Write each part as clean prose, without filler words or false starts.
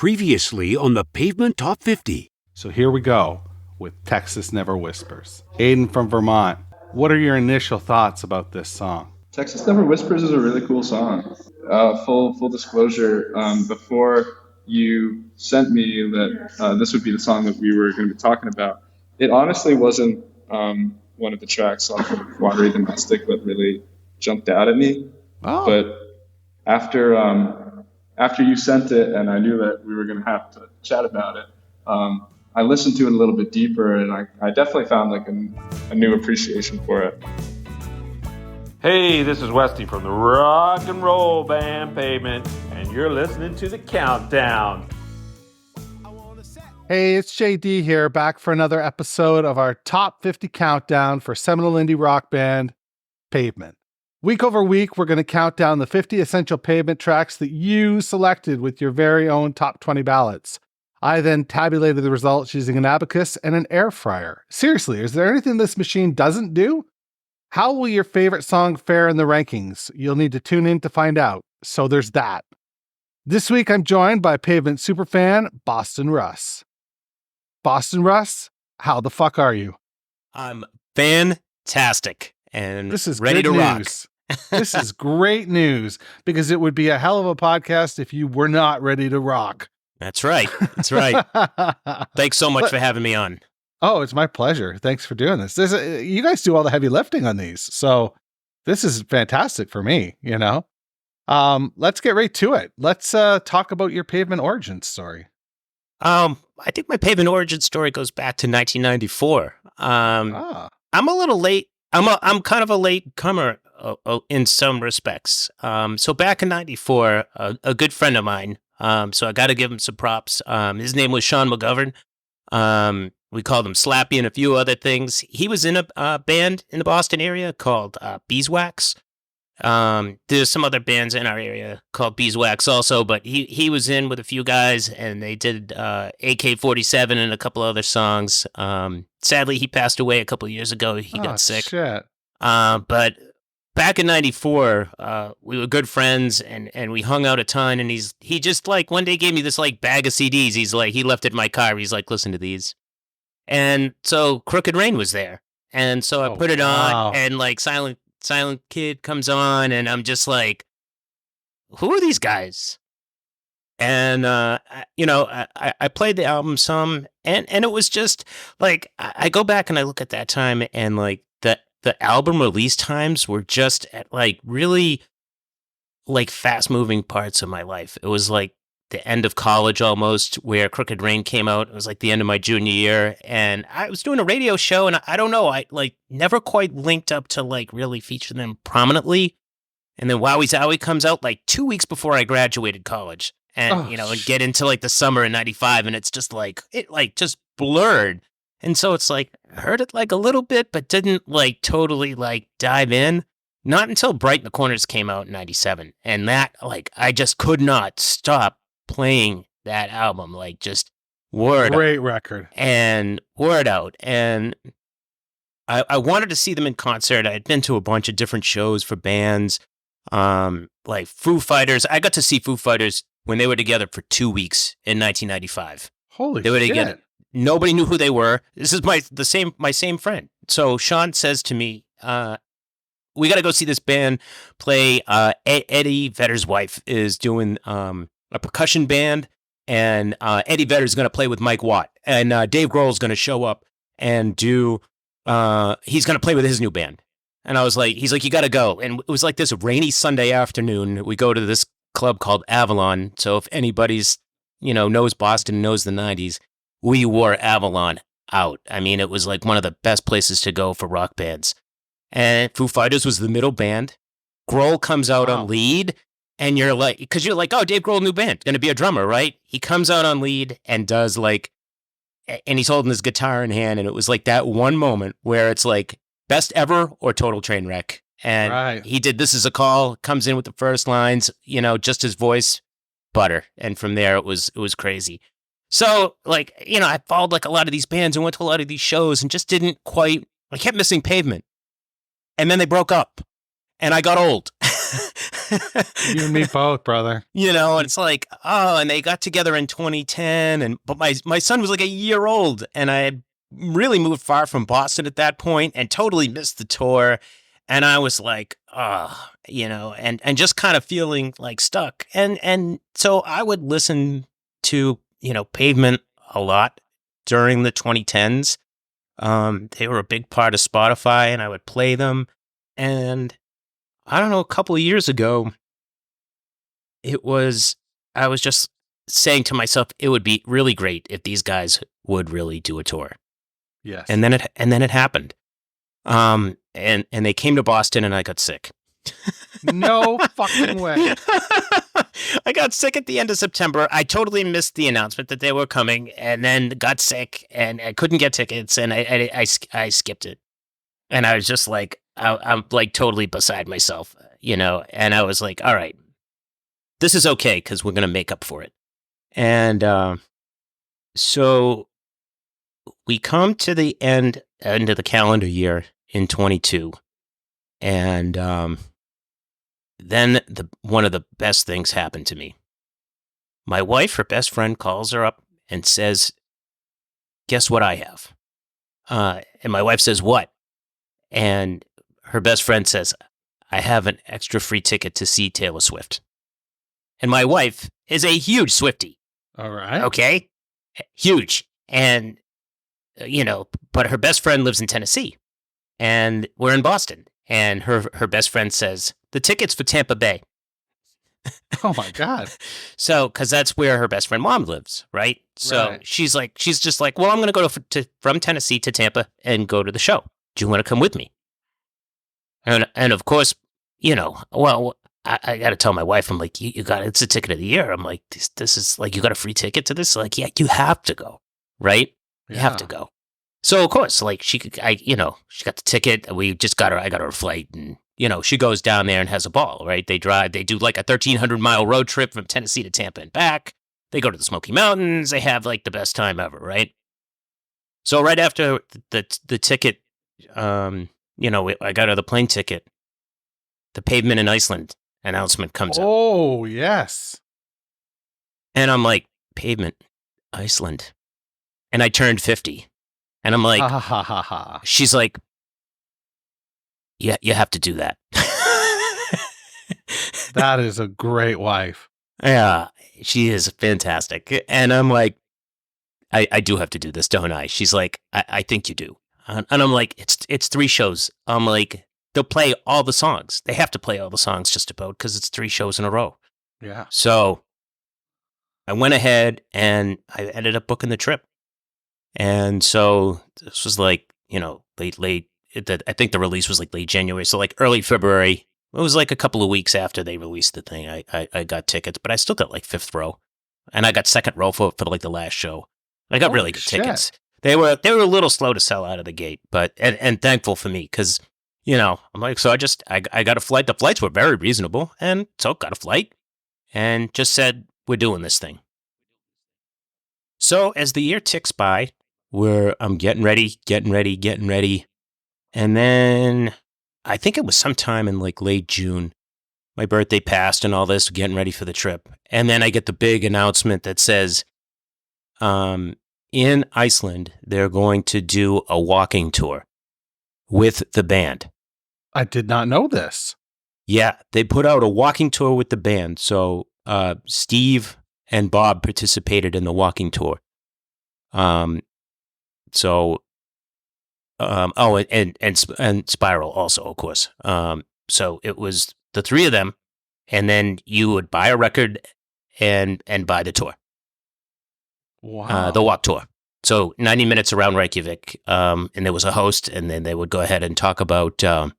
Previously on the Pavement Top 50. So here we go with Texas Never Whispers. Aiden from Vermont, what are your initial thoughts about this song? Texas Never Whispers is a really cool song. Full disclosure, before you sent me that this would be the song that we were going to be talking about, it honestly wasn't one of the tracks off of Watery the Mystic that really jumped out at me. Oh. But after you sent it and I knew that we were going to have to chat about it, I listened to it a little bit deeper, and I definitely found like a new appreciation for it. Hey, this is Westy from the rock and roll band Pavement, and you're listening to The Countdown. Hey, it's JD here, back for another episode of our Top 50 Countdown for seminal indie rock band Pavement. Week over week, we're going to count down the 50 essential Pavement tracks that you selected with your very own top 20 ballots. I then tabulated the results using an abacus and an air fryer. Seriously, is there anything this machine doesn't do? How will your favorite song fare in the rankings? You'll need to tune in to find out. So there's that. This week, I'm joined by Pavement superfan, Boston Russ. Boston Russ, how the fuck are you? I'm fantastic and This is ready good to rock. news. This is great news, because it would be a hell of a podcast if you were not ready to rock. That's right. That's right. Thanks so much for having me on. Oh, it's my pleasure. Thanks for doing this. You guys do all the heavy lifting on these, so this is fantastic for me, you know? Let's get right to it. Let's talk about your Pavement Origins story. I think my Pavement Origins story goes back to 1994. I'm a little late. I'm kind of a late comer in some respects. So back in 94, a good friend of mine, so I got to give him some props. His name was Sean McGovern. We called him Slappy and a few other things. He was in a band in the Boston area called Beeswax. There's some other bands in our area called Beeswax also, but he was in with a few guys, and they did AK-47 and a couple other songs. Sadly, he passed away a couple of years ago. He got sick. Shit. But back in 94, we were good friends, and we hung out a ton, and he just like one day gave me this like bag of CDs. He left it in my car. He's like, listen to these. And so Crooked Rain was there. And so I put it on, and like Silent Kid comes on, and I'm just like, who are these guys? And, I played the album some, and it was just like, I go back and I look at that time, and like the album release times were just at like really like fast moving parts of my life. It was like the end of college almost, where Crooked Rain came out. It was like the end of my junior year, and I was doing a radio show, and I don't know, I like never quite linked up to like really feature them prominently. And then Wowie Zowie comes out like 2 weeks before I graduated college, and and get into like the summer of 95, and it's just like it like just blurred. And so it's like I heard it like a little bit, but didn't like totally like dive in. Not until Bright in the Corners came out in 97, and that like I just could not stop playing that album, like just great record and word out. And I wanted to see them in concert. I had been to a bunch of different shows for bands, like Foo Fighters. I got to see Foo Fighters when they were together for 2 weeks in 1995. Holy they were shit. Together. Nobody knew who they were. This is my same friend. So Sean says to me, we got to go see this band play. Eddie Vedder's wife is doing a percussion band, and Eddie Vedder is going to play with Mike Watt, and Dave Grohl is going to show up and do. He's going to play with his new band, and I was like, he's like, you got to go. And it was like this rainy Sunday afternoon. We go to this club called Avalon. So if anybody's knows Boston, knows the 90s, we wore Avalon out. I mean, it was like one of the best places to go for rock bands. And Foo Fighters was the middle band. Grohl comes out on lead. And you're like, because you're like, oh, Dave Grohl, new band, going to be a drummer, right? He comes out on lead and does like, and he's holding his guitar in hand. And it was like that one moment where it's like best ever or total train wreck. And he did This Is a Call, comes in with the first lines, just his voice, butter. And from there, it was crazy. So like, I followed like a lot of these bands and went to a lot of these shows and just didn't quite, I kept missing Pavement. And then they broke up and I got old. You and me both, brother. You know, and it's like, oh, and they got together in 2010, but my son was like a year old, and I had really moved far from Boston at that point and totally missed the tour. And I was like, you know, and just kind of feeling like stuck. And so I would listen to, you know, Pavement a lot during the 2010s. They were a big part of Spotify, and I would play them. And I don't know, a couple of years ago, I was just saying to myself, it would be really great if these guys would really do a tour. Yes. And then it happened. And they came to Boston, and I got sick. No fucking way. I got sick at the end of September. I totally missed the announcement that they were coming, and then got sick, and I couldn't get tickets, and I skipped it. And I was just like, I'm like totally beside myself, you know. And I was like, all right, this is okay because we're gonna make up for it. And so we come to the end of the calendar year in 22, and then one of the best things happened to me. My wife, her best friend, calls her up and says, "Guess what I have?" And my wife says, "What?" And her best friend says, "I have an extra free ticket to see Taylor Swift." And my wife is a huge Swiftie. All right. Okay? Huge. And, you know, but her best friend lives in Tennessee. And we're in Boston. And her best friend says, "The ticket's for Tampa Bay." Oh, my God. So, because that's where her best friend mom lives, right? So Right. she's just like, well, I'm going to go from Tennessee to Tampa and go to the show. Do you want to come with me? And of course, you know, well, I got to tell my wife, I'm like, you got it's a ticket of the year. I'm like, this is like, you got a free ticket to this? Like, yeah, you have to go, right? You have to go. So of course, like she got the ticket. I got her a flight, and you know, she goes down there and has a ball, right? They do like a 1,300-mile road trip from Tennessee to Tampa and back. They go to the Smoky Mountains. They have like the best time ever, right? So right after the ticket, you know, I got her the plane ticket. The Pavement in Iceland announcement comes up. Oh, yes. And I'm like, Pavement, Iceland. And I turned 50. And I'm like, Ha ha ha ha. she's like, yeah, you have to do that. That is a great wife. Yeah, she is fantastic. And I'm like, I do have to do this, don't I? She's like, I think you do. And I'm like, it's 3 shows. I'm like, they'll play all the songs. They have to play all the songs just about because it's 3 shows in a row. Yeah. So I went ahead and I ended up booking the trip. And so this was like, you know, late. I think the release was like late January. So like early February. It was like a couple of weeks after they released the thing. I got tickets, but I still got like 5th row. And I got 2nd row for like the last show. I got really good tickets. They were a little slow to sell out of the gate, but and thankful for me because, you know, I'm like, so I got a flight. The flights were very reasonable, and so got a flight and just said, we're doing this thing. So as the year ticks by, I'm getting ready. And then I think it was sometime in like late June, my birthday passed and all this, getting ready for the trip. And then I get the big announcement that says, in Iceland, they're going to do a walking tour with the band. I did not know this. Yeah, they put out a walking tour with the band. So Steve and Bob participated in the walking tour. And Spiral also, of course. So it was the 3 of them, and then you would buy a record and buy the tour. Wow. The walk tour. So 90 minutes around Reykjavik, and there was a host, and then they would go ahead and talk about, you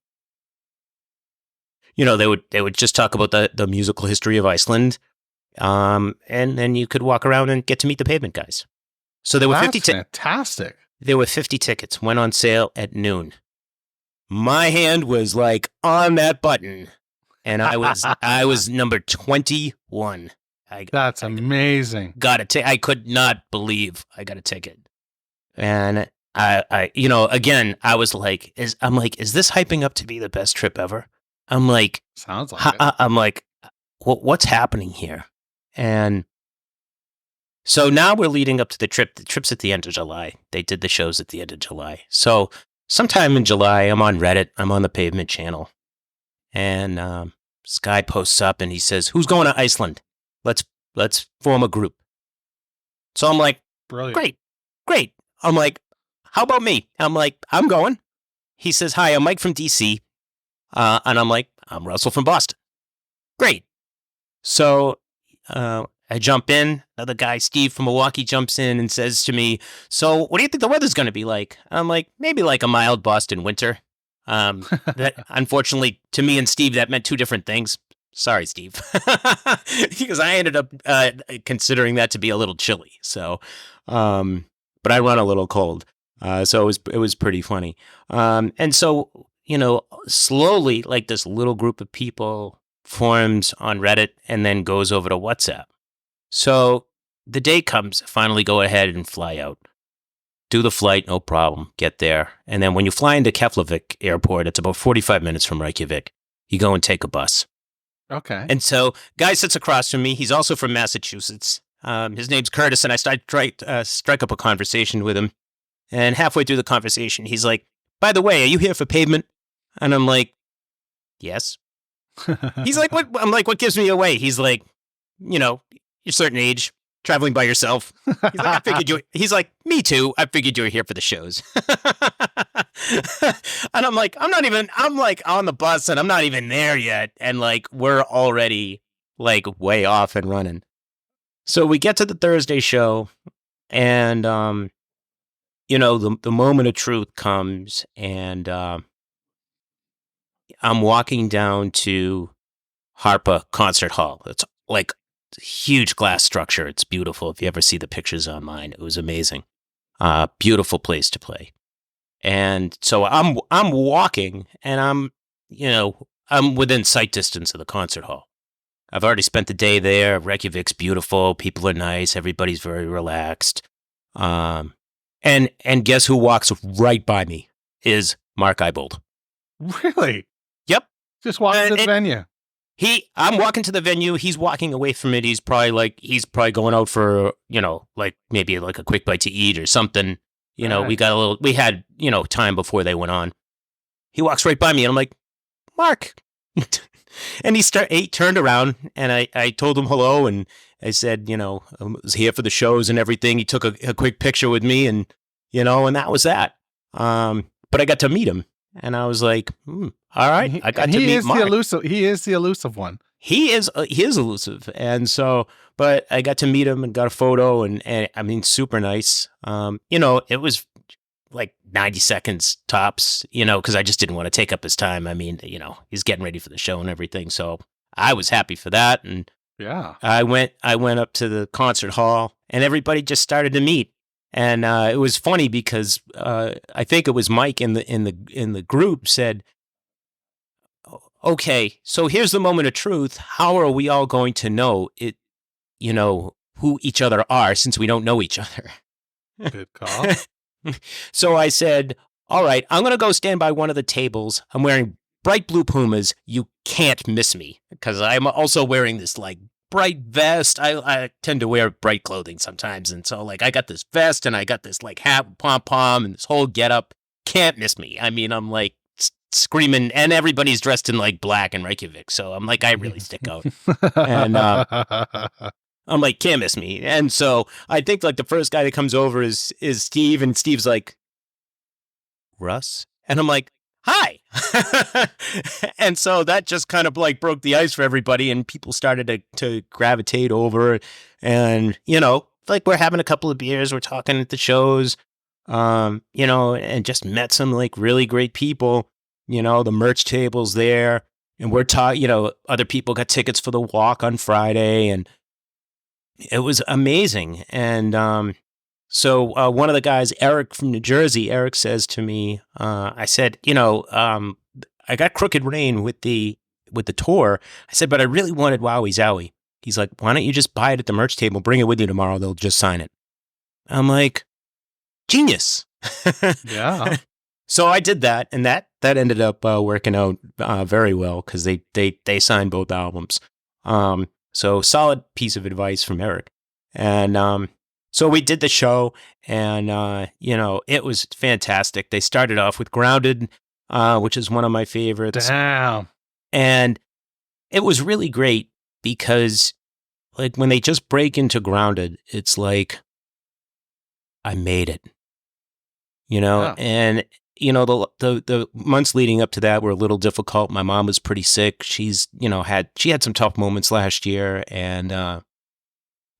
know, they would just talk about the musical history of Iceland, and then you could walk around and get to meet the Pavement guys. So there were 50 tickets. Fantastic. There were 50 tickets, went on sale at noon. My hand was like on that button, and I was number 21. That's amazing. I could not believe I got a ticket. And I you know, again, I was like, is this hyping up to be the best trip ever? I'm like, Sounds like it. I'm like, what's happening here? And so now we're leading up to the trip. The trip's at the end of July. They did the shows at the end of July. So sometime in July, I'm on Reddit. I'm on the Pavement channel. And this guy posts up and he says, who's going to Iceland? Let's form a group. So I'm like, Brilliant. Great. I'm like, how about me? I'm like, I'm going. He says, hi, I'm Mike from DC. And I'm like, I'm Russell from Boston. Great. So I jump in. Another guy, Steve from Milwaukee, jumps in and says to me, so what do you think the weather's going to be like? I'm like, maybe like a mild Boston winter. That unfortunately, to me and Steve, that meant two different things. Sorry, Steve. Because I ended up considering that to be a little chilly. So, but I run a little cold. So it was pretty funny. And so, slowly, like this little group of people forms on Reddit and then goes over to WhatsApp. So the day comes, finally go ahead and fly out. Do the flight, no problem, get there. And then when you fly into Keflavik Airport, it's about 45 minutes from Reykjavik. You go and take a bus. Okay. And so guy sits across from me. He's also from Massachusetts. His name's Curtis, and I strike up a conversation with him. And halfway through the conversation, he's like, by the way, are you here for Pavement? And I'm like, yes. He's like, what? I'm like, what gives me away? He's like, you're a certain age, traveling by yourself. He's like, he's like, me too. I figured you were here for the shows. And I'm like, I'm like on the bus and I'm not even there yet. And like, we're already like way off and running. So we get to the Thursday show and, the moment of truth comes and, I'm walking down to Harpa Concert Hall. It's like a huge glass structure. It's beautiful. If you ever see the pictures online, it was amazing. Beautiful place to play. And so I'm walking and I'm within sight distance of the concert hall. I've already spent the day there. Reykjavik's beautiful. People are nice. Everybody's very relaxed. And guess who walks right by me is Mark Eibold. Really? Yep. Just walking to the venue. I'm walking to the venue. He's walking away from it. He's probably going out for, like maybe like a quick bite to eat or something. Right. We had, time before they went on. He walks right by me and I'm like, Mark. And he turned around and I told him hello. And I said, I was here for the shows and everything. He took a quick picture with me and that was that. But I got to meet him. And I was like, all right, I got to meet Mark. He is the elusive one. He is elusive. And so, but I got to meet him and got a photo and I mean, super nice. It was like 90 seconds tops, because I just didn't want to take up his time. I mean, he's getting ready for the show and everything. So I was happy for that. And yeah, I went up to the concert hall and everybody just started to meet. And it was funny because I think it was Mike in the group said, okay, so here's the moment of truth. How are we all going to know it, who each other are since we don't know each other? Good call. So I said, all right, I'm going to go stand by one of the tables. I'm wearing bright blue Pumas. You can't miss me because I'm also wearing this like bright vest. I tend to wear bright clothing sometimes. And so like I got this vest and I got this like hat, pom-pom and this whole getup. Can't miss me. I mean, I'm like screaming and everybody's dressed in like black and Reykjavik. So I'm like, I really stick out. And I'm like, can't miss me. And so I think like the first guy that comes over is Steve and Steve's like, Russ? And I'm like, hi. And so that just kind of like broke the ice for everybody and people started to gravitate over and, like we're having a couple of beers, we're talking at the shows, and just met some like really great people, the merch table's there and we're talking, other people got tickets for the walk on Friday and it was amazing. And, so one of the guys, Eric from New Jersey, Eric says to me, I said, I got Crooked Rain with the tour. I said, but I really wanted Wowie Zowie. He's like, why don't you just buy it at the merch table, bring it with you tomorrow, they'll just sign it. I'm like, genius. Yeah. So I did that, and that that ended up working out very well because they signed both albums. So solid piece of advice from Eric. And so we did the show, and it was fantastic. They started off with Grounded, which is one of my favorites. Damn. And it was really great because, like, when they just break into Grounded, it's like, I made it, Yeah. And the months leading up to that were a little difficult. My mom was pretty sick. She's had some tough moments last year, and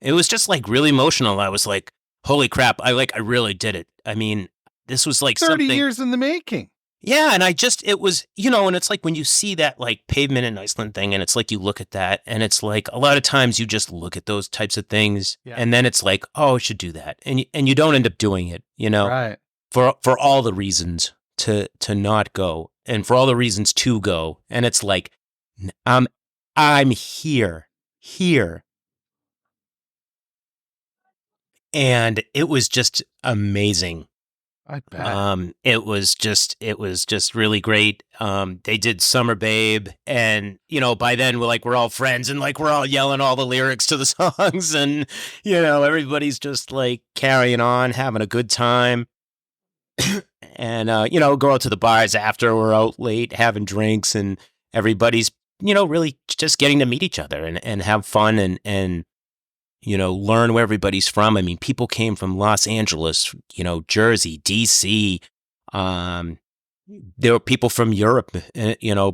it was just like really emotional. I was like, holy crap, I really did it. I mean, this was like 30 something years in the making. Yeah, and it was, and it's like when you see that like Pavement in Iceland thing, and it's like you look at that, and it's like a lot of times you just look at those types of things, and then it's like, oh, I should do that, and you don't end up doing it, Right. for all the reasons to not go, and for all the reasons to go, and it's like, I'm here, and it was just amazing. I bet. It was just really great. They did Summer Babe, and by then we're all friends, and like we're all yelling all the lyrics to the songs, and everybody's just like carrying on, having a good time. And go out to the bars after. We're out late having drinks, and everybody's really just getting to meet each other and have fun and learn where everybody's from. I mean, people came from Los Angeles, Jersey, DC. There were people from Europe,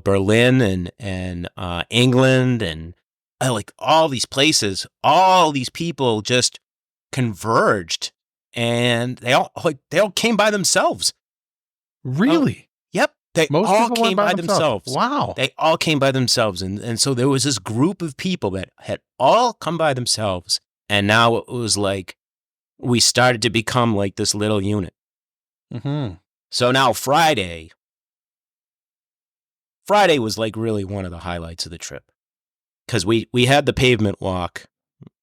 Berlin and England, and like all these places. All these people just converged, and they all came by themselves. Really? Yep. They Most all people went came by themselves. Wow. They all came by themselves. And so there was this group of people that had all come by themselves. And now it was like we started to become like this little unit. Mm-hmm. So now Friday was like really one of the highlights of the trip. Because we had the pavement walk,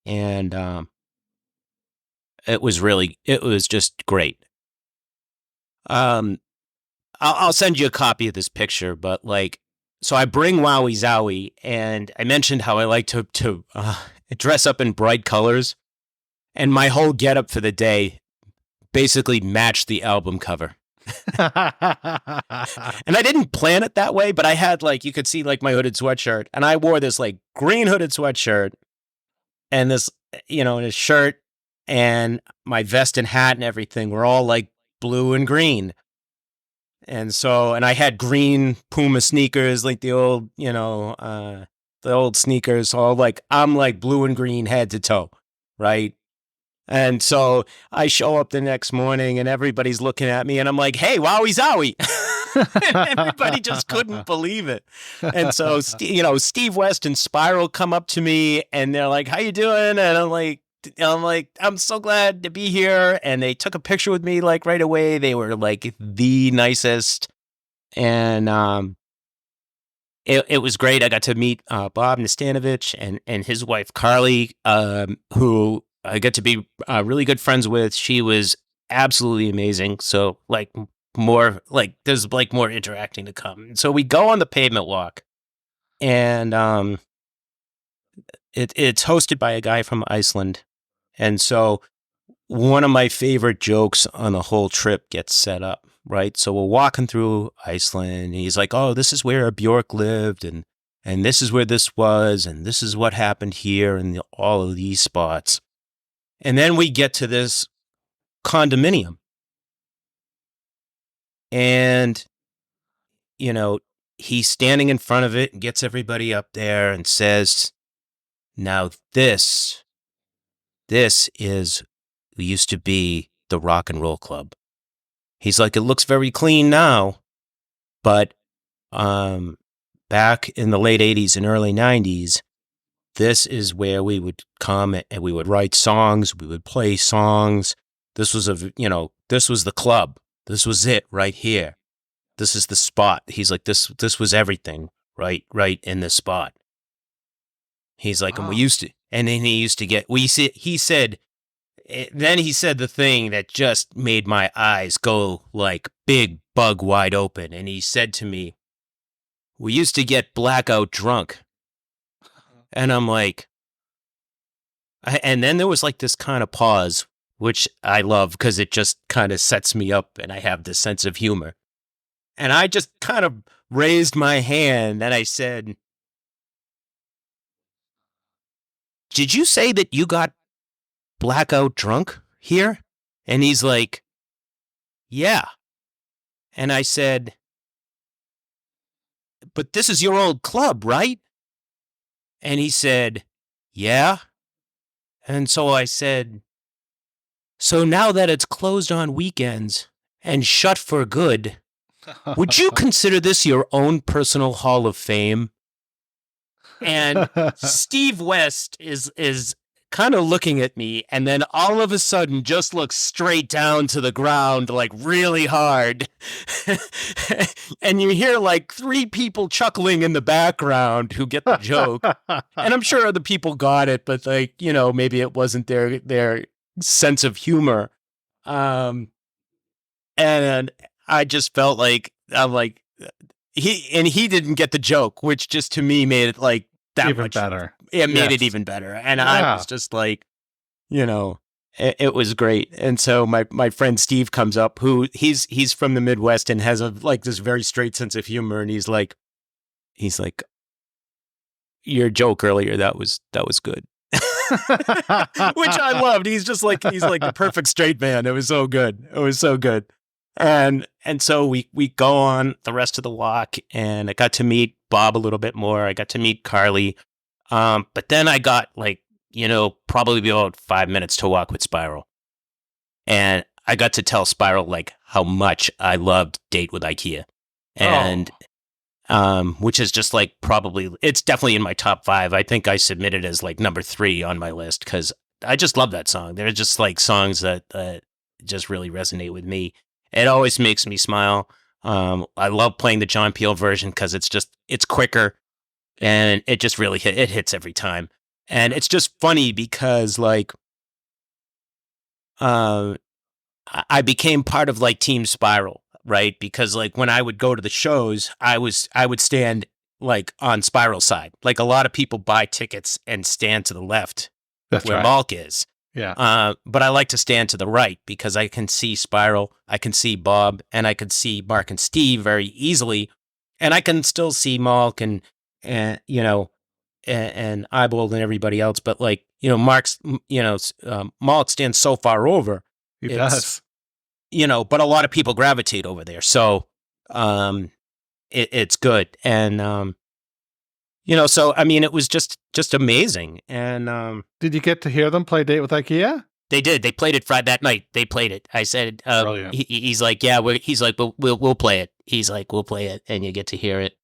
and it was just great. I'll send you a copy of this picture, but like, so I bring Wowie Zowie, and I mentioned how I like to dress up in bright colors, and my whole getup for the day basically matched the album cover. And I didn't plan it that way, but I had you could see my hooded sweatshirt, and I wore this green hooded sweatshirt and this, and a shirt, and my vest and hat and everything were all blue and green. And I had green Puma sneakers, the old, the old sneakers. So I'm blue and green head to toe, right? And so I show up the next morning, and everybody's looking at me, and I'm like, hey, Wowie Zowie. And everybody just couldn't believe it. And so, Steve West and Spiral come up to me, and they're like, how you doing? And I'm like, I'm so glad to be here. And they took a picture with me right away. They were the nicest. And it was great. I got to meet Bob Nastanovich and his wife Carly, who I got to be really good friends with. She was absolutely amazing. So there's more interacting to come. So we go on the pavement walk, and it's hosted by a guy from Iceland. And so one of my favorite jokes on the whole trip gets set up, right? So we're walking through Iceland, and he's like, oh, this is where Bjork lived, and this is where this was, and this is what happened here, and all of these spots. And then we get to this condominium. And, he's standing in front of it and gets everybody up there and says, now this used to be the Rock and Roll Club. He's like, it looks very clean now, but back in the late 80s and early 90s, this is where we would come and we would write songs, we would play songs. This was this was the club. This was it right here. This is the spot. He's like, this was everything right in this spot. He's like, wow. And then he used to get, he said, then he said the thing that just made my eyes go like big bug wide open. And he said to me, "We used to get blackout drunk." And I'm like, and then there was like this kind of pause, which I love because it just kind of sets me up and I have this sense of humor. And I just kind of raised my hand and I said, "Did you say that you got blackout drunk here?" And he's like, "Yeah." And I said, "But this is your old club, right?" And he said, "Yeah." And so I said, "So now that it's closed on weekends and shut for good, would you consider this your own personal Hall of Fame?" And Steve West is kind of looking at me, and then all of a sudden just looks straight down to the ground, like really hard. And you hear like 3 people chuckling in the background who get the joke. And I'm sure other people got it, but like, maybe it wasn't their sense of humor. And I just felt like, I'm like, he didn't get the joke, which just to me made it like that even much better. It made it even better. And I was just like, it was great. And so my friend Steve comes up, who he's from the Midwest and has this very straight sense of humor. And he's like, "Your joke earlier, that was good." Which I loved. He's like the perfect straight man. It was so good. And so we go on the rest of the walk, and I got to meet Bob a little bit more. I got to meet Carly. But then I got probably about 5 minutes to walk with Spiral. And I got to tell Spiral like how much I loved Date with IKEA. And which is just like it's definitely in my top 5. I think I submitted as like number 3 on my list because I just love that song. They're just like songs that just really resonate with me. It always makes me smile. I love playing the John Peel version because it's quicker and it just really hits every time. And it's just funny because like I became part of like Team Spiral, right? Because like when I would go to the shows, I would stand like on Spiral's side. Like a lot of people buy tickets and stand to the left. That's where Malk is. Yeah. But I like to stand to the right because I can see Spiral, I can see Bob, and I can see Mark and Steve very easily. And I can still see Malk and Eyebold and everybody else. But like, Mark's, Malk stands so far over. He does. But a lot of people gravitate over there. So it's good. And, so, I mean, it was just amazing. And did you get to hear them play Date with IKEA? They did. They played it Friday that night. They played it. I said, he's like, yeah, he's like, we'll play it. He's like, we'll play it, and you get to hear it.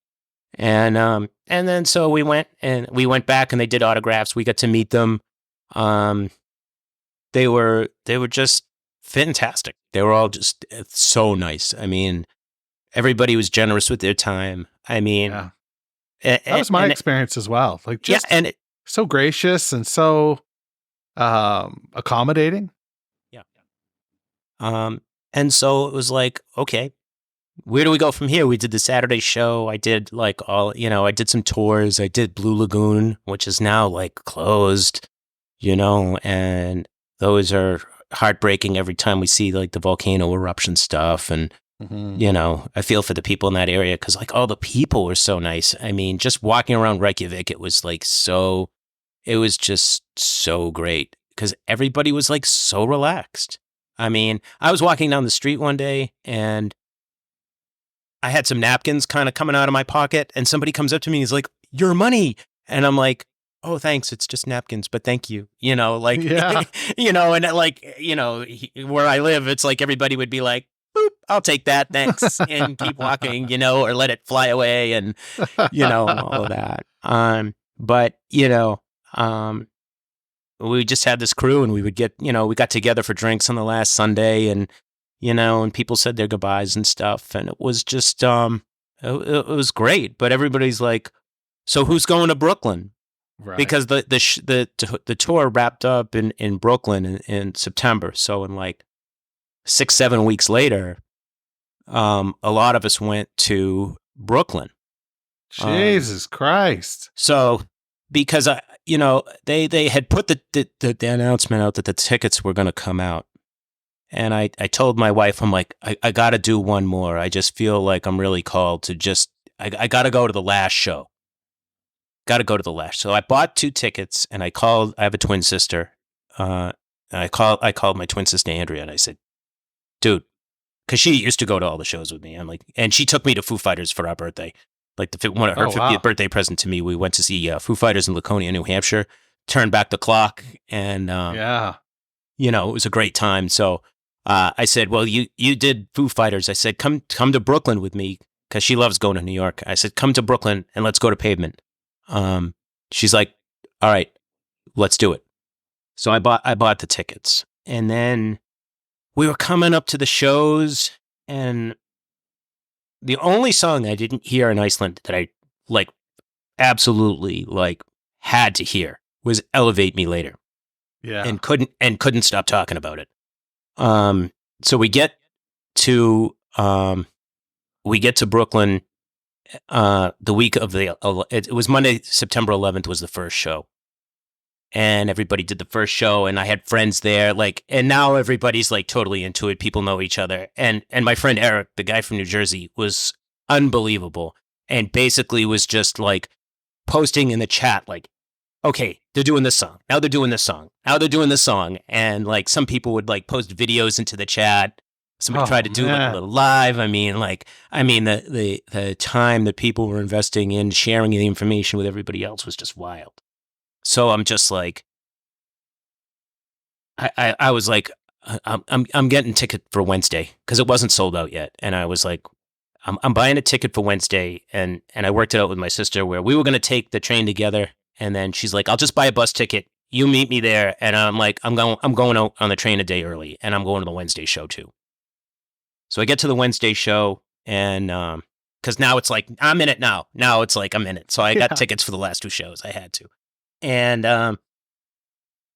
And then so we went back, and they did autographs. We got to meet them. They were just fantastic. They were all just so nice. I mean, everybody was generous with their time. I mean. Yeah. That was my experience as well. Like, just so gracious and so accommodating. Yeah. And so it was like, okay, where do we go from here? We did the Saturday show. I did like I did some tours. I did Blue Lagoon, which is now like closed, and those are heartbreaking every time we see like the volcano eruption stuff. And I feel for the people in that area because like all the people were so nice. I mean, just walking around Reykjavik, it was just so great because everybody was like so relaxed. I mean, I was walking down the street one day and I had some napkins kind of coming out of my pocket and somebody comes up to me and he's like, "Your money." And I'm like, "Oh, thanks. It's just napkins, but thank you." And like, where I live, it's like everybody would be like, "Boop, I'll take that, thanks," and keep walking, or let it fly away and, all of that. But, we just had this crew and we would get, we got together for drinks on the last Sunday and, and people said their goodbyes and stuff. And it was just, it was great. But everybody's like, "So who's going to Brooklyn?" Right. because the tour wrapped up in Brooklyn in September. So in like 6-7 weeks later, a lot of us went to Brooklyn. Jesus Christ. So because they had put the announcement out that the tickets were going to come out. And I told my wife, I'm like, I got to do one more. I just feel like I'm really called to I got to go to the last show. Got to go to the last. So I bought 2 tickets and I have a twin sister. And I called my twin sister, Andrea, and I said, dude, because she used to go to all the shows with me. I'm like, and she took me to Foo Fighters for our birthday. Like one of her 50th birthday present to me. We went to see Foo Fighters in Laconia, New Hampshire, turned back the clock. And, it was a great time. So, I said, well, you did Foo Fighters. I said, come to Brooklyn with me because she loves going to New York. I said, come to Brooklyn and let's go to Pavement. She's like, all right, let's do it. So I bought the tickets, and then we were coming up to the shows, and the only song I didn't hear in Iceland that I like absolutely like had to hear was "Elevate Me Later." Yeah, and couldn't stop talking about it. So we get to Brooklyn the week of it was Monday, September 11th was the first show. And everybody did the first show, and I had friends there, and now everybody's like totally into it. People know each other. And my friend Eric, the guy from New Jersey, was unbelievable, and basically was just like posting in the chat like, okay, they're doing this song. Now they're doing this song. Now they're doing this song. And like some people would like post videos into the chat. Somebody tried to do like a little live. The time that people were investing in sharing the information with everybody else was just wild. So I'm just like, I was like, I'm getting a ticket for Wednesday because it wasn't sold out yet. And I was like, I'm buying a ticket for Wednesday. And I worked it out with my sister where we were going to take the train together. And then she's like, I'll just buy a bus ticket. You meet me there. And I'm like, I'm going out on the train a day early, and I'm going to the Wednesday show too. So I get to the Wednesday show, and because now it's like, I'm in it now. Now it's like, I'm in it. So I got tickets for the last 2 shows. I had to. And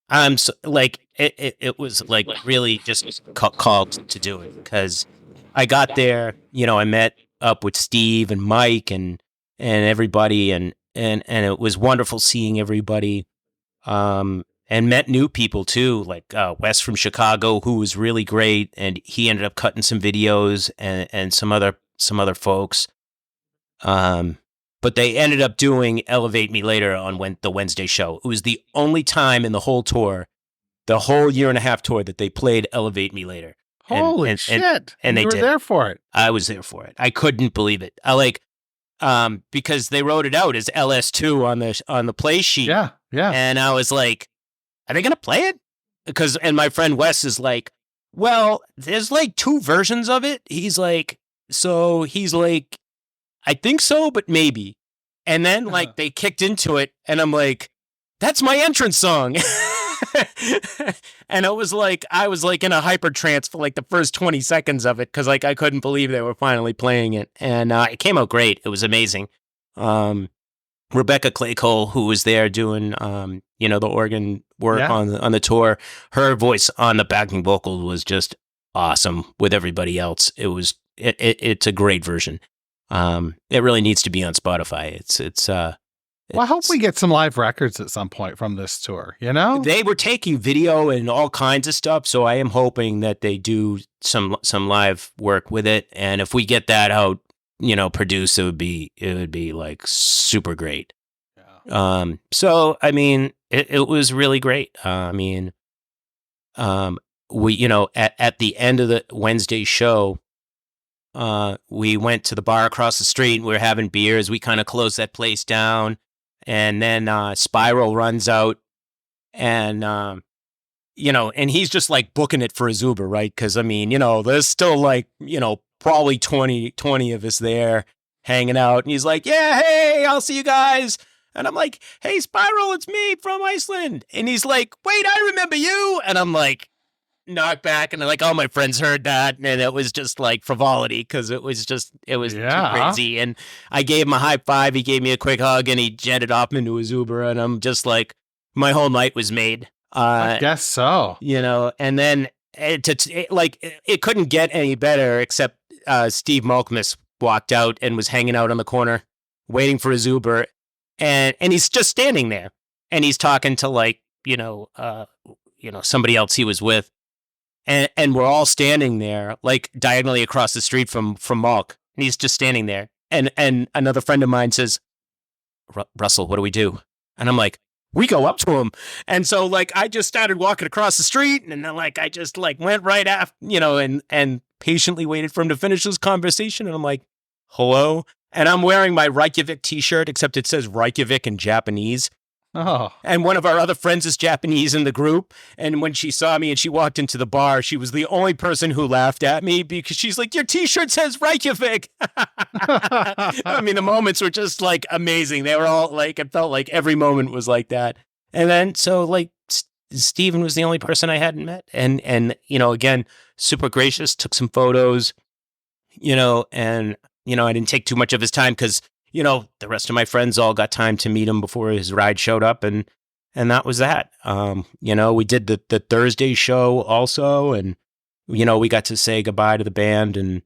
I'm so, like, it was like really just called to do it because I got there, I met up with Steve and Mike and everybody, and it was wonderful seeing everybody, and met new people too, like Wes from Chicago, who was really great, and he ended up cutting some videos, and some other folks. But they ended up doing "Elevate Me Later" on the Wednesday show. It was the only time in the whole tour, the whole 1.5-year tour, that they played "Elevate Me Later." Holy shit! And you were there for it. I was there for it. I couldn't believe it. Because they wrote it out as LS2 on the play sheet. Yeah. And I was like, are they gonna play it? And my friend Wes is like, well, there's like 2 versions of it. He's like, I think so, but maybe. And then like they kicked into it, and I'm like, that's my entrance song. And I was like in a hyper trance for like the first 20 seconds of it because like I couldn't believe they were finally playing it, and it came out great. It was amazing. Rebecca Claycole, who was there doing the organ work on the tour, her voice on the backing vocal was just awesome with everybody else. It's a great version. It really needs to be on Spotify. Well, I hope we get some live records at some point from this tour, They were taking video and all kinds of stuff, so I am hoping that they do some live work with it. And if we get that out, produced, it would be like super great. Yeah. So I mean, it was really great. We, at the end of the Wednesday show, we went to the bar across the street, and we were having beers. We kind of closed that place down. And then Spiral runs out, and and he's just like booking it for his Uber, right? Because there's still like probably 20 of us there hanging out, and he's like, yeah, hey, I'll see you guys. And I'm like, hey, Spiral, it's me from Iceland. And he's like, wait, I remember you. And I'm like, knock back, and like all my friends heard that, and it was just like frivolity because it was too crazy. And I gave him a high five. He gave me a quick hug, and he jetted off into his Uber, and I'm just like, my whole night was made. I guess so. And then it couldn't get any better except Steve Malkmus walked out and was hanging out on the corner waiting for his Uber, and he's just standing there, and he's talking to like somebody else he was with, and we're all standing there like diagonally across the street from Malk, and he's just standing there, and another friend of mine says, Russell, what do we do? And I'm like, we go up to him. And so like I just started walking across the street, and then like I just like went right after, and patiently waited for him to finish his conversation, and I'm like, hello? And I'm wearing my Reykjavik t-shirt, except it says Reykjavik in Japanese. Oh. And one of our other friends is Japanese in the group. And when she saw me and she walked into the bar, she was the only person who laughed at me because she's like, your t-shirt says Reykjavik. I mean, the moments were just like amazing. They were all like, it felt like every moment was like that. And then, so like Steven was the only person I hadn't met. And again, super gracious, took some photos, and I didn't take too much of his time because, the rest of my friends all got time to meet him before his ride showed up. And that was that. We did the Thursday show also. And, we got to say goodbye to the band and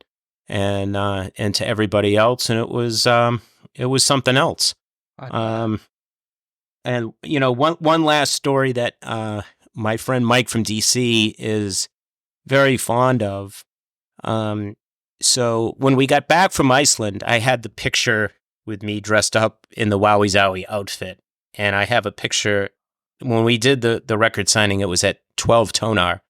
to everybody else. And it was something else. And, one last story that my friend Mike from DC is very fond of. So when we got back from Iceland, I had the picture with me dressed up in the wowie zowie outfit. And I have a picture when we did the record signing, it was at 12 Tonar,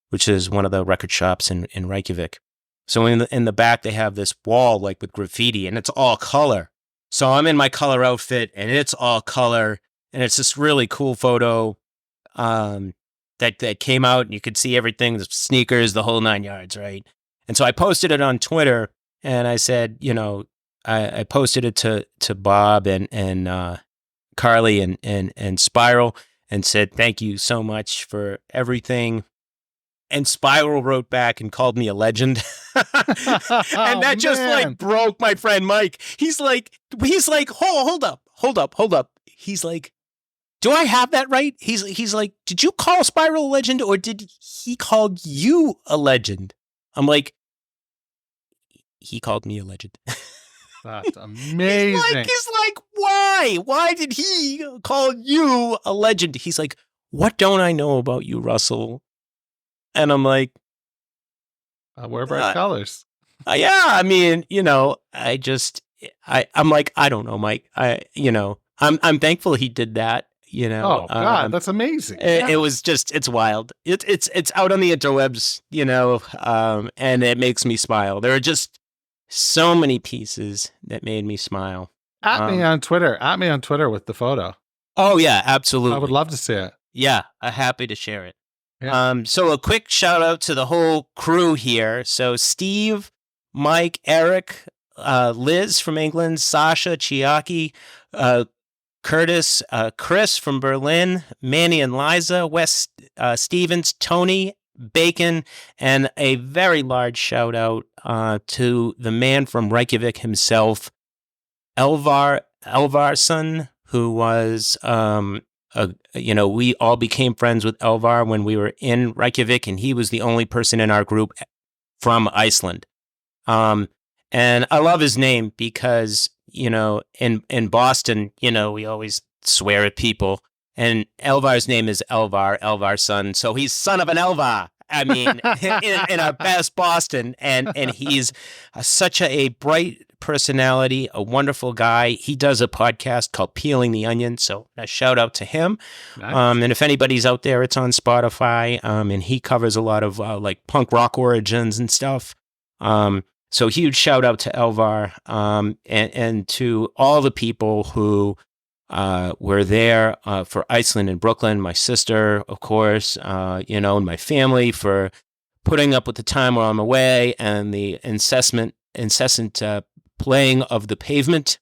which is one of the record shops in Reykjavik. So in the back, they have this wall like with graffiti, and it's all color. So I'm in my color outfit, and it's all color. And it's this really cool photo that came out, and you could see everything, the sneakers, the whole 9 yards, right? And so I posted it on Twitter, and I said, I posted it to Bob and Carly and Spiral, and said, thank you so much for everything. And Spiral wrote back and called me a legend. And that just like broke my friend Mike. He's like, hold up. He's like, do I have that right? He's like, did you call Spiral a legend, or did he call you a legend? I'm like, he called me a legend. That's amazing. He's like, why? Why did he call you a legend? He's like, what don't I know about you, Russell? And I'm like, wear bright colors. Yeah, I mean, I'm like, I don't know, Mike. I'm thankful he did that. Oh God, that's amazing. It was just, it's wild. It's out on the interwebs, and it makes me smile. There are just so many pieces that made me smile. At me on Twitter with the photo. Oh yeah, absolutely. I would love to see it. Yeah, I'm happy to share it. Yeah. So a quick shout out to the whole crew here. So Steve, Mike, Eric, Liz from England, Sasha, Chiaki, Curtis, Chris from Berlin, Manny and Liza, Wes Stevens, Tony, Bacon, and a very large shout out to the man from Reykjavik himself, Elvarson, who was, we all became friends with Elvar when we were in Reykjavik, and he was the only person in our group from Iceland. And I love his name because, in Boston, we always swear at people. And Elvar's name is Elvar's son. So he's son of an Elvar. I mean, in our best Boston. And he's such a bright personality, a wonderful guy. He does a podcast called Peeling the Onion. So a shout out to him. Nice. And if anybody's out there, it's on Spotify. And he covers a lot of like punk rock origins and stuff. So huge shout out to Elvar, and to all the people who were there for Iceland and Brooklyn. My sister, of course, and my family for putting up with the time while I'm away, and the incessant playing of the Pavement.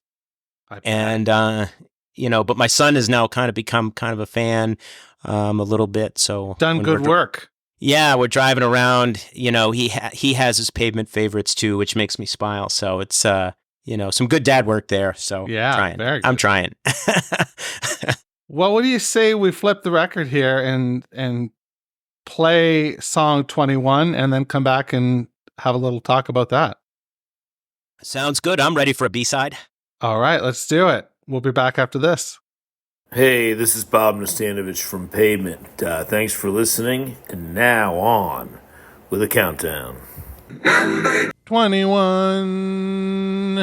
And but my son has now kind of become kind of a fan a little bit. So done good work. Yeah, we're driving around. He has his Pavement favorites too, which makes me smile. So it's some good dad work there. So Yeah, trying. very good. I'm trying. Well, what do you say we flip the record here and play song 21 and then come back and have a little talk about that? Sounds good. I'm ready for a B-side. All right, let's do it. We'll be back after this. Hey, this is Bob Nastanovich from Pavement. Thanks for listening, and now on with a countdown. 21.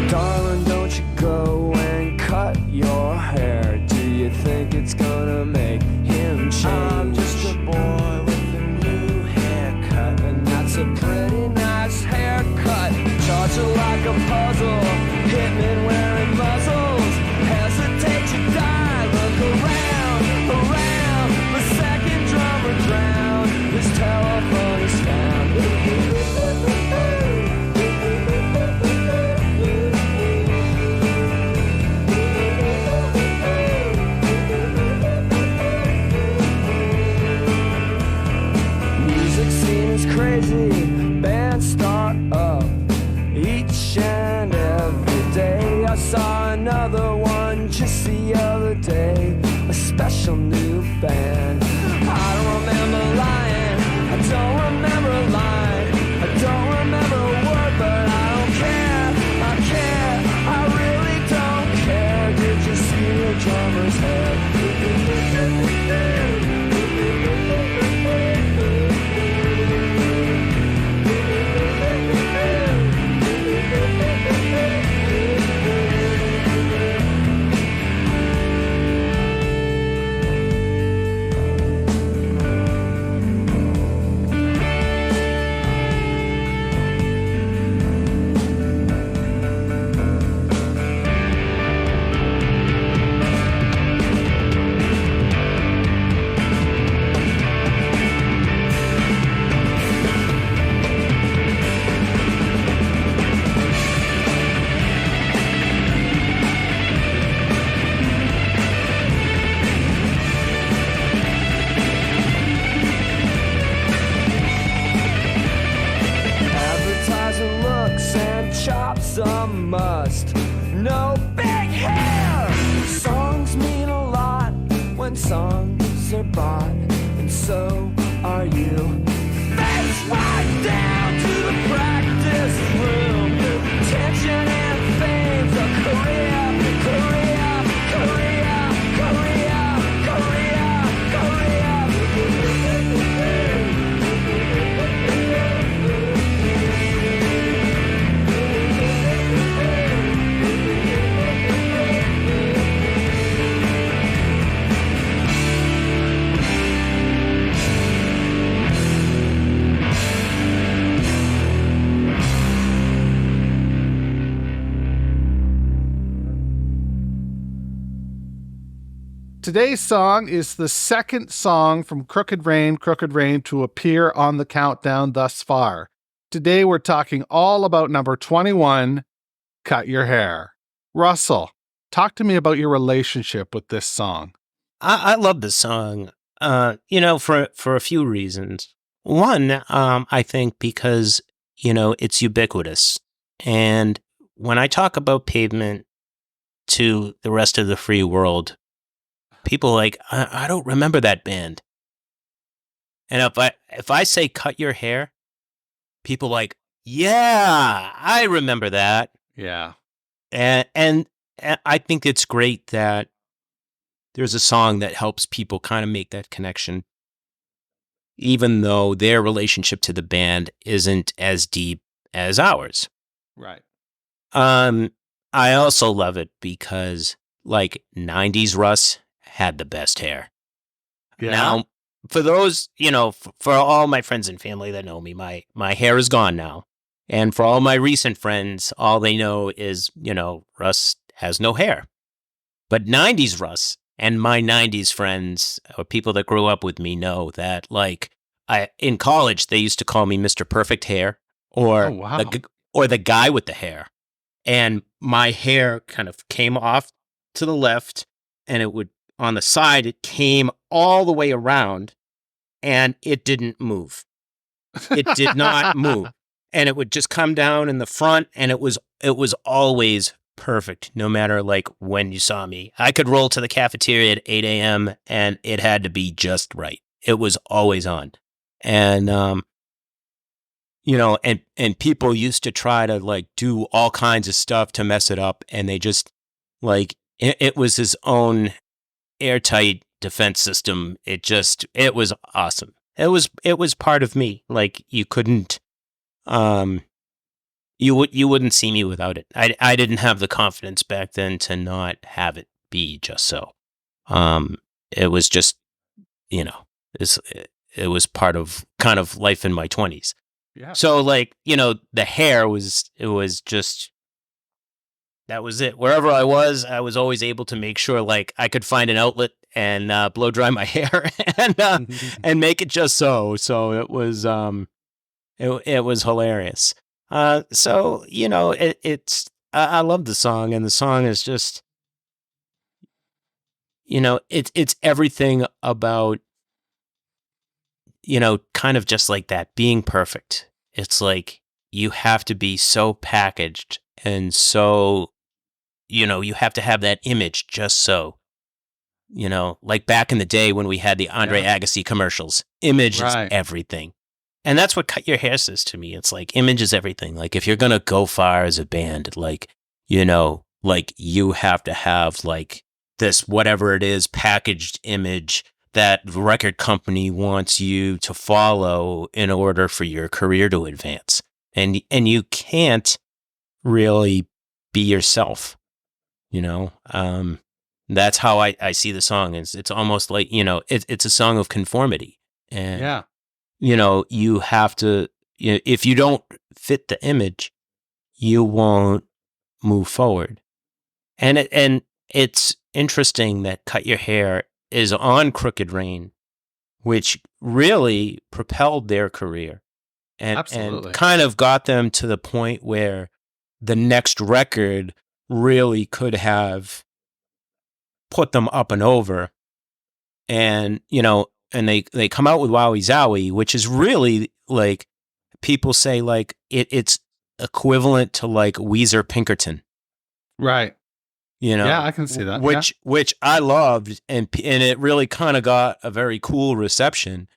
Darling, don't you go and cut your hair. Do you think it's gonna make him change? I'm just a boy with a new haircut, and that's a pretty nice haircut. Charge you like a puzzle, hitmen wearing muzzles. Hesitate to die, look around, the second drummer drowned. This telephone is found. Crazy bands start up each and every day. I saw another one just the other day, a special new band. I don't remember lying, I don't remember a line, I don't remember a word, but I don't care, I really don't care. Did you see the drummer's head? Chops a must, no big hair. Songs mean a lot when songs are bought, and so are you. Face right down to the practice room. Tension and fame's a career. Today's song is the second song from Crooked Rain to appear on the countdown thus far. Today we're talking all about number 21, Cut Your Hair. Russell, talk to me about your relationship with this song. I love this song, for a few reasons. One, I think because, it's ubiquitous. And when I talk about Pavement to the rest of the free world, people are like, I don't remember that band. And if I say Cut Your Hair, people are like, yeah, I remember that. Yeah. And I think it's great that there's a song that helps people kind of make that connection, even though their relationship to the band isn't as deep as ours. Right. I also love it because, 90s Russ had the best hair. Yeah. Now, for those, for all my friends and family that know me, my hair is gone now. And for all my recent friends, all they know is, Russ has no hair. But 90s Russ and my 90s friends or people that grew up with me know that, in college they used to call me Mr. Perfect Hair, or Oh, wow. the guy with the hair. And my hair kind of came off to the left, and it would, on the side, it came all the way around, and it didn't move. It did not move. And it would just come down in the front, and it was always perfect, no matter like when you saw me. I could roll to the cafeteria at 8 a.m. and it had to be just right. It was always on. And, and people used to try to like do all kinds of stuff to mess it up. And they just like, it was his own airtight defense system. It was awesome. It was part of me. Like you couldn't, you wouldn't see me without it. I didn't have the confidence back then to not have it be just so. It was just, it was part of kind of life in my 20s. Yeah. So like, the hair it was just, that was it. Wherever I was always able to make sure like I could find an outlet and blow dry my hair and make it just so. So it was it was hilarious. So it's I love the song, and the song is just it's everything about kind of just like that being perfect. It's like you have to be so packaged and so you have to have that image just so. Like back in the day when we had the Andre Agassi commercials, image is everything. And that's what Cut Your Hair says to me. It's like image is everything. Like if you're going to go far as a band, like, like you have to have like this, whatever it is, packaged image that the record company wants you to follow in order for your career to advance. And you can't really be yourself, That's how I see the song. It's almost like, it's a song of conformity. And, you have to, if you don't fit the image, you won't move forward. And it's interesting that Cut Your Hair is on Crooked Rain, which really propelled their career and kind of got them to the point where the next record really could have put them up and over. And, and they come out with Wowie Zowie, which is really like, people say like it's equivalent to like Weezer Pinkerton. Right. Yeah, I can see that. Which I loved, and it really kind of got a very cool reception,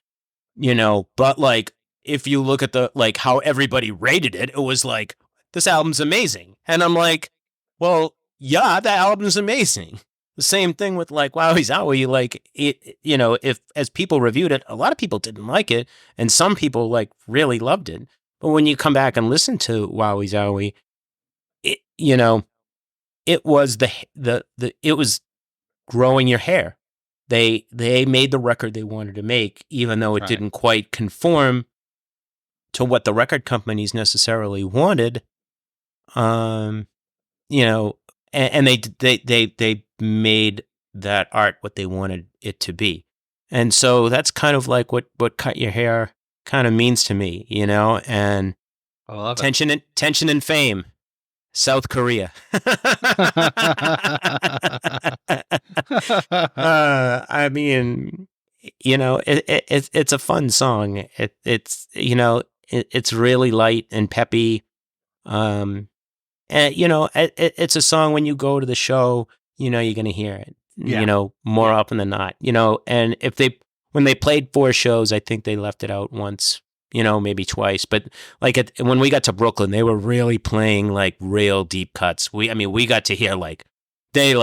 but like, if you look at the, like how everybody rated it, it was like, this album's amazing. And I'm like, well, yeah, that album's amazing. The same thing with like Wowie Zowie, like it, if as people reviewed it, a lot of people didn't like it, and some people like really loved it. But when you come back and listen to Wowie Zowie, it was it was growing your hair. They made the record they wanted to make, even though it didn't quite conform to what the record companies necessarily wanted. And they made that art what they wanted it to be. And so that's kind of like what Cut Your Hair kind of means to me, and I love it. Tension and Fame, South Korea. I mean, it's a fun song. It's really light and peppy. And it's a song when you go to the show, you're going to hear it, more often than not, and when they played 4 shows, I think they left it out once, maybe twice, but like when we got to Brooklyn, they were really playing like real deep cuts. We got to hear like, they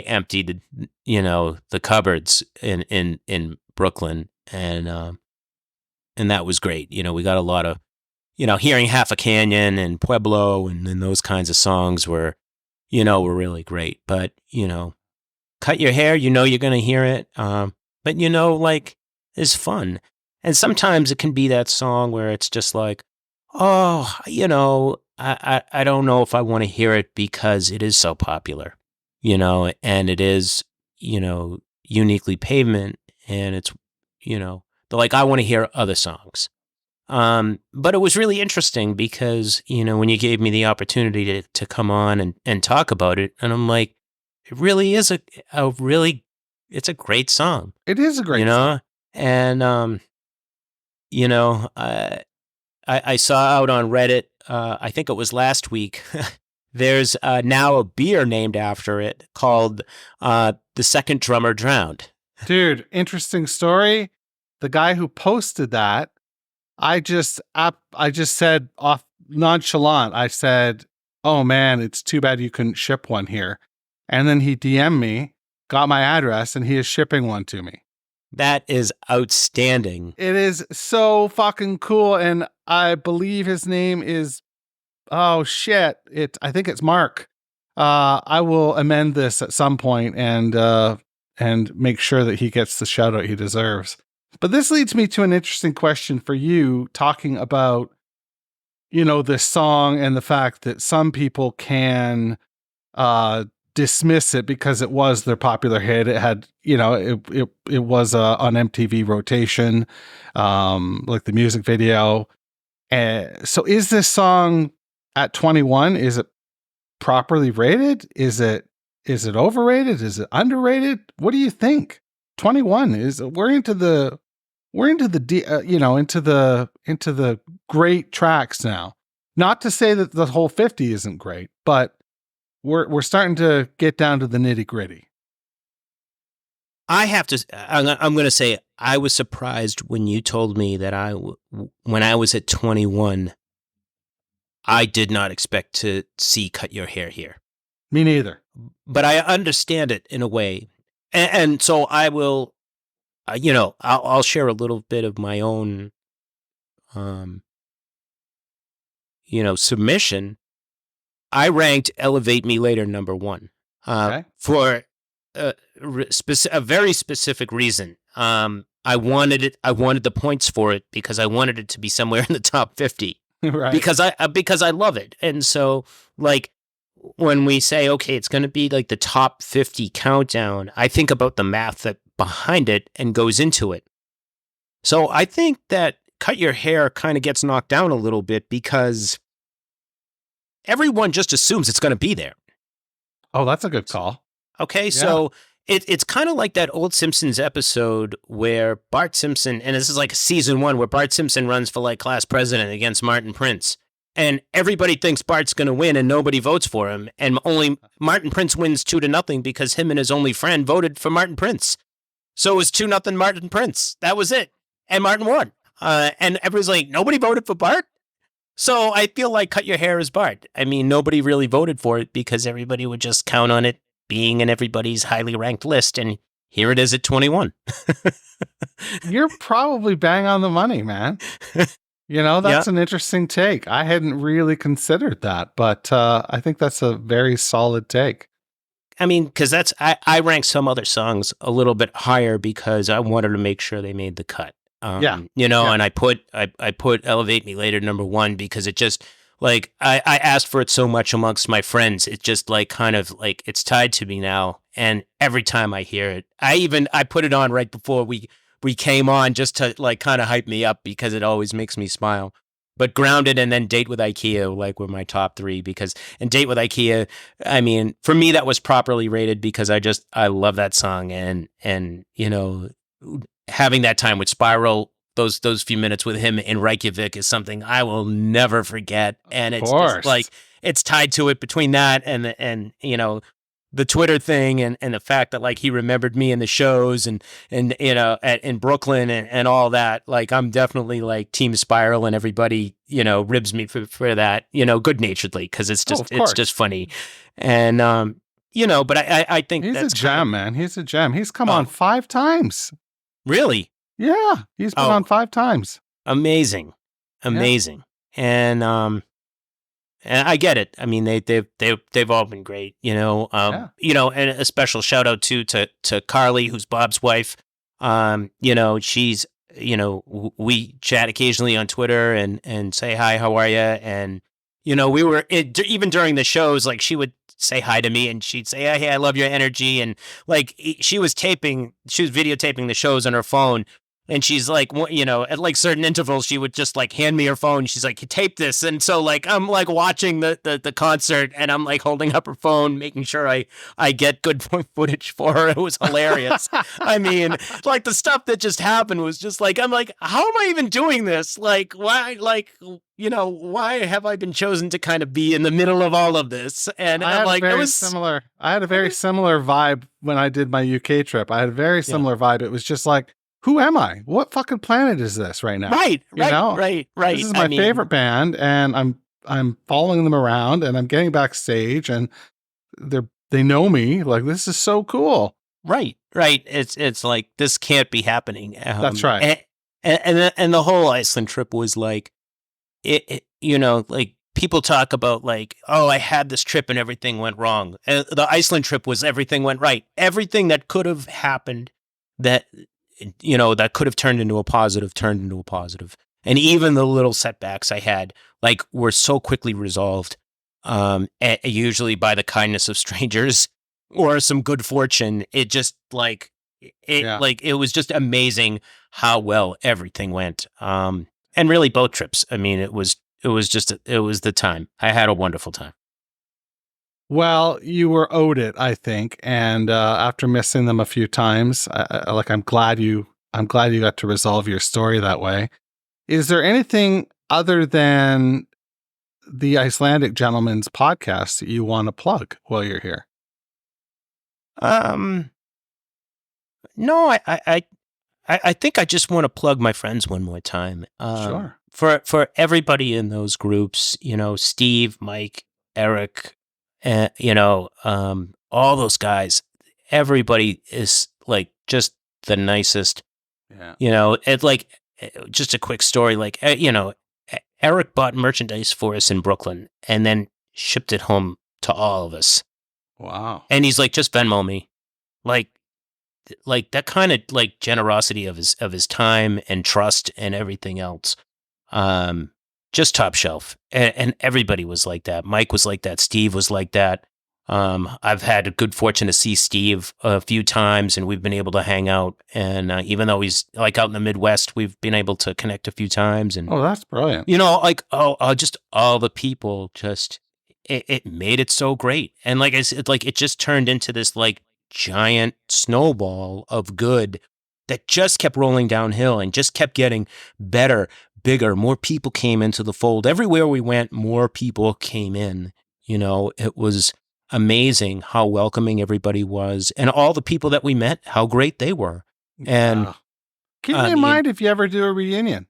emptied, the cupboards in Brooklyn, and that was great. We got a lot of, hearing Half a Canyon and Pueblo and those kinds of songs were really great. But, Cut Your Hair, you're going to hear it. But, like, it's fun. And sometimes it can be that song where it's just like, oh, I don't know if I want to hear it because it is so popular, and it is, uniquely Pavement, and it's, They're like, I want to hear other songs. But it was really interesting because, when you gave me the opportunity to come on and talk about it, and I'm like, it really is it's a great song. It is a great song. And, I saw out on Reddit, I think it was last week, there's now a beer named after it called The Second Drummer Drowned. Dude, interesting story. The guy who posted that, I just said off nonchalant, I said, oh man, it's too bad you couldn't ship one here. And then he DM'd me, got my address, and he is shipping one to me. That is outstanding. It is so fucking cool. And I believe his name is, oh shit, I think it's Mark. I will amend this at some point and make sure that he gets the shout out he deserves. But this leads me to an interesting question for you, talking about, this song and the fact that some people can dismiss it because it was their popular hit. It had, it was on MTV rotation, like the music video. So is this song at 21? Is it properly rated? Is it overrated? Is it underrated? What do you think? 21 we're into the great tracks now. Not to say that the whole 50 isn't great, but we're starting to get down to the nitty gritty. I'm going to say I was surprised when you told me that when I was at 21, I did not expect to see Cut Your Hair here. Me neither. But I understand it in a way. And so I will, I'll share a little bit of my own, submission. I ranked Elevate Me Later number 1 for a very specific reason. I wanted the points for it because I wanted it to be somewhere in the top 50. Right. Because I love it. And so, like, when we say, okay, it's going to be like the top 50 countdown, I think about the math that behind it and goes into it. So I think that Cut Your Hair kind of gets knocked down a little bit because everyone just assumes it's going to be there. Oh, that's a good call. Okay, yeah. So it's kind of like that old Simpsons episode where Bart Simpson, and this is like season 1, where Bart Simpson runs for like class president against Martin Prince. And everybody thinks Bart's going to win and nobody votes for him. And only Martin Prince wins 2-0 because him and his only friend voted for Martin Prince. So it was 2-0 Martin Prince. That was it. And Martin won. And everybody's like, nobody voted for Bart? So I feel like Cut Your Hair is Bart. I mean, nobody really voted for it because everybody would just count on it being in everybody's highly ranked list. And here it is at 21. You're probably bang on the money, man. That's an interesting take. I hadn't really considered that, but I think that's a very solid take. I mean, because I rank some other songs a little bit higher because I wanted to make sure they made the cut. And I put Elevate Me Later number 1 because it just, like, I asked for it so much amongst my friends. It just, like, kind of like it's tied to me now. And every time I hear it, I put it on right before we came on just to, like, kind of hype me up because it always makes me smile. But Grounded and then Date with IKEA, like, were my top 3 and Date with IKEA, I mean, for me, that was properly rated because I love that song. And, having that time with Spiral, those few minutes with him in Reykjavik is something I will never forget. And it's just like, it's tied to it between that and the Twitter thing and the fact that, like, he remembered me in the shows and in Brooklyn and all that. Like, I'm definitely, like, Team Spiral, and everybody, ribs me for that, good naturedly, because it's just funny. And, but I think he's that's a gem, man. He's a gem. He's come on 5 times. Really? Yeah. He's been on 5 times. Amazing. Yeah. And I get it. I mean, they've all been great, and a special shout out to Carly, who's Bob's wife. She's, we chat occasionally on Twitter and say, hi, how are you? And, we were, even during the shows, like, she would say hi to me and she'd say, hey, I love your energy. And, like, she was videotaping the shows on her phone. And she's like, at like certain intervals, she would just like hand me her phone. She's like, tape this. And so like, I'm like watching the concert and I'm like holding up her phone, making sure I get good footage for her. It was hilarious. I mean, like the stuff that just happened was just like, I'm like, how am I even doing this? Like, why, why have I been chosen to kind of be in the middle of all of this? And I'm like, it was similar. I had a very similar vibe when I did my UK trip. I had a very similar vibe. It was just like, who am I? What fucking planet is this right now? Right. This is my favorite band, and I'm following them around, and I'm getting backstage, and they know me. Like, this is so cool. Right. It's like, this can't be happening. That's right. And the whole Iceland trip was like, like people talk about like, oh, I had this trip and everything went wrong. And the Iceland trip was everything went right. Everything that could have happened that could have turned into a positive. And even the little setbacks I had, like, were so quickly resolved, usually by the kindness of strangers or some good fortune. It just it was just amazing how well everything went. And really both trips. I mean, it was the time. I had a wonderful time. Well, you were owed it, I think, and after missing them a few times, I'm glad you got to resolve your story that way. Is there anything other than the Icelandic Gentleman's podcast that you want to plug while you're here? No, I think I just want to plug my friends one more time. Sure. For everybody in those groups, Steve, Mike, Eric. All those guys, everybody is like just the nicest. Yeah. It's like, just a quick story. Like, Eric bought merchandise for us in Brooklyn and then shipped it home to all of us. Wow. And he's like, just Venmo me. Like that kind of like generosity of his time and trust and everything else. Just top shelf. And everybody was like that. Mike was like that. Steve was like that. I've had a good fortune to see Steve a few times, and we've been able to hang out. And even though he's like out in the Midwest, we've been able to connect a few times. And oh, that's brilliant. Just all the people, just it made it so great. And like I said, like it just turned into this like giant snowball of good that just kept rolling downhill and just kept getting better, bigger. More people came into the fold. Everywhere we went, more people came in. It was amazing how welcoming everybody was, and all the people that we met, how great they were. And keep me in mind if you ever do a reunion.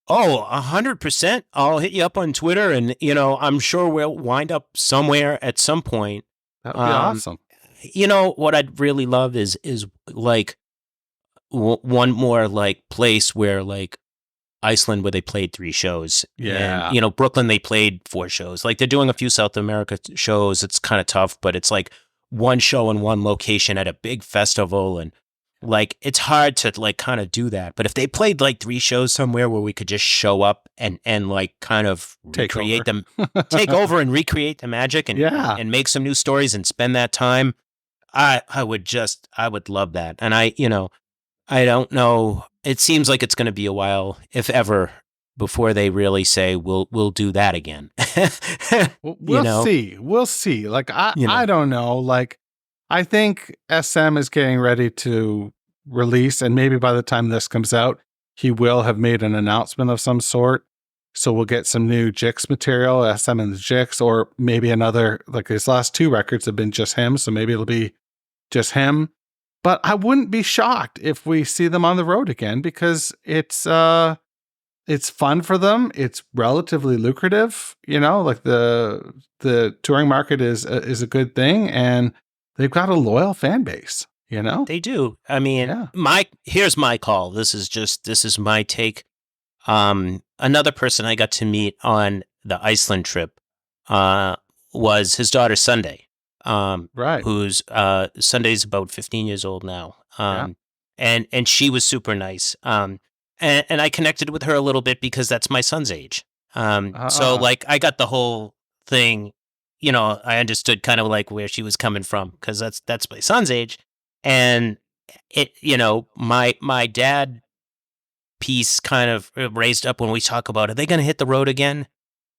Oh, 100%. I'll hit you up on Twitter, and I'm sure we'll wind up somewhere at some point. That would be awesome. What I'd really love is like one more like place where like Iceland, where they played 3 shows. Yeah. And, Brooklyn, they played 4 shows. Like, they're doing a few South America shows. It's kind of tough, but it's like one show in one location at a big festival. And like, it's hard to like kind of do that. But if they played like 3 shows somewhere where we could just show up and like kind of take over and recreate the magic and make some new stories and spend that time, I would love that. And I don't know. It seems like it's going to be a while, if ever, before they really say we'll do that again. We'll see. Like I don't know. Like I think SM is getting ready to release, and maybe by the time this comes out, he will have made an announcement of some sort. So we'll get some new Jix material, SM and the Jix, or maybe another. Like his last 2 records have been just him, so maybe it'll be just him. But I wouldn't be shocked if we see them on the road again, because it's fun for them. It's relatively lucrative, like the touring market is a good thing, and they've got a loyal fan base, They do. I mean, here's my call. This is my take. Another person I got to meet on the Iceland trip was his daughter Sunday. Right. Who's Sunday's about 15 years old now. And she was super nice. And I connected with her a little bit because that's my son's age. So like I got the whole thing, I understood kind of like where she was coming from, because that's my son's age. And it, my dad piece kind of raised up when we talk about, are they going to hit the road again?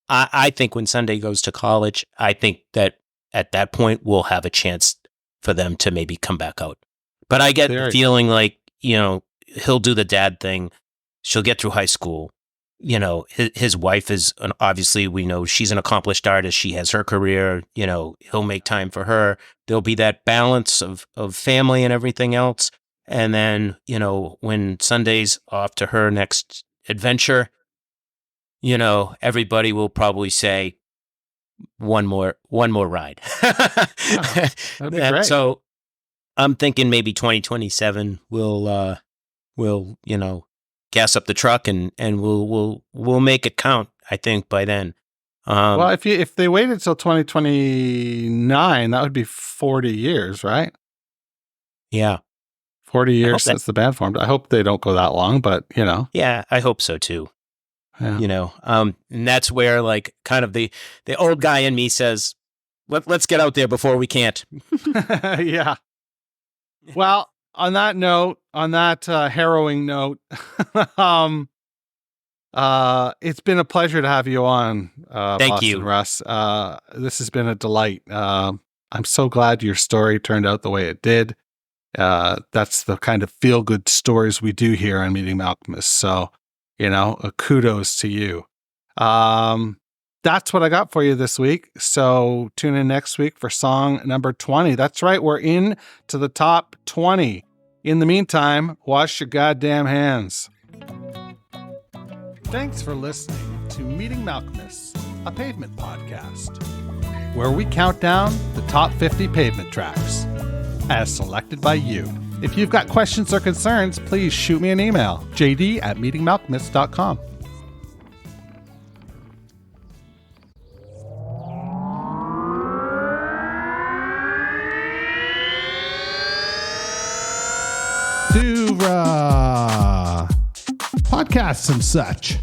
I think when Sunday goes to college, I think that at that point we'll have a chance for them to maybe come back out. But I get the feeling like, he'll do the dad thing. She'll get through high school. His wife is, obviously we know she's an accomplished artist. She has her career, he'll make time for her. There'll be that balance of family and everything else. And then, when Sunday's off to her next adventure, everybody will probably say one more ride. That'd be great. So I'm thinking maybe 2027 we'll gas up the truck and we'll make it count, I think, by then. Well, if they waited till 2029, that would be 40 years, right? Yeah. 40 years since the band formed. I hope they don't go that long, but Yeah, I hope so too. Yeah. And that's where like kind of the old guy in me says, let's get out there before we can't. Yeah. Well, on that harrowing note, it's been a pleasure to have you on. Thank Boston you, Russ. This has been a delight. I'm so glad your story turned out the way it did. That's the kind of feel good stories we do here on Meeting Alchemists. So, kudos to you. That's what I got for you this week. So tune in next week for song number 20. That's right. We're in to the top 20. In the meantime, wash your goddamn hands. Thanks for listening to Meeting Alchemists, a Pavement podcast, where we count down the top 50 Pavement tracks, as selected by you. If you've got questions or concerns, please shoot me an email, jd@meetingmalchemists.com. To podcasts and such.